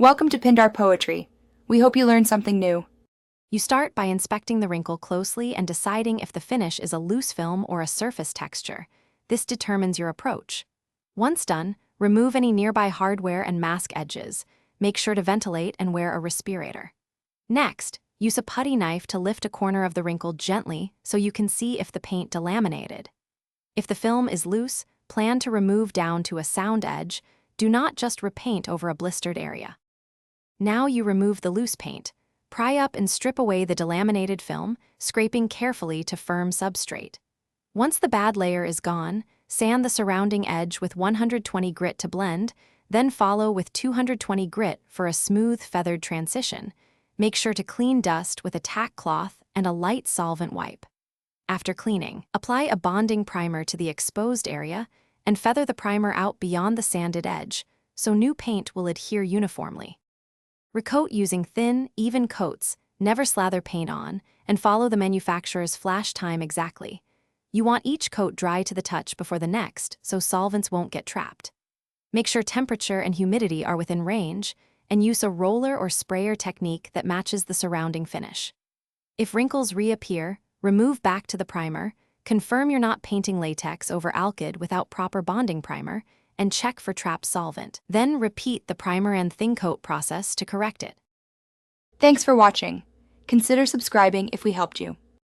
Welcome to Pindar Poetry. We hope you learned something new. You start by inspecting the wrinkle closely and deciding if the finish is a loose film or a surface texture. This determines your approach. Once done, remove any nearby hardware and mask edges. Make sure to ventilate and wear a respirator. Next, use a putty knife to lift a corner of the wrinkle gently so you can see if the paint delaminated. If the film is loose, plan to remove down to a sound edge. Do not just repaint over a blistered area. Now you remove the loose paint. Pry up and strip away the delaminated film, scraping carefully to firm substrate. Once the bad layer is gone, sand the surrounding edge with 120 grit to blend, then follow with 220 grit for a smooth feathered transition. Make sure to clean dust with a tack cloth and a light solvent wipe. After cleaning, apply a bonding primer to the exposed area and feather the primer out beyond the sanded edge, so new paint will adhere uniformly. Recoat using thin, even coats, never slather paint on, and follow the manufacturer's flash time exactly. You want each coat dry to the touch before the next, so solvents won't get trapped. Make sure temperature and humidity are within range, and use a roller or sprayer technique that matches the surrounding finish. If wrinkles reappear, remove back to the primer, confirm you're not painting latex over alkyd without proper bonding primer, and check for trapped solvent. Then repeat the primer and thin coat process to correct it. Thanks for watching. Consider subscribing if we helped you.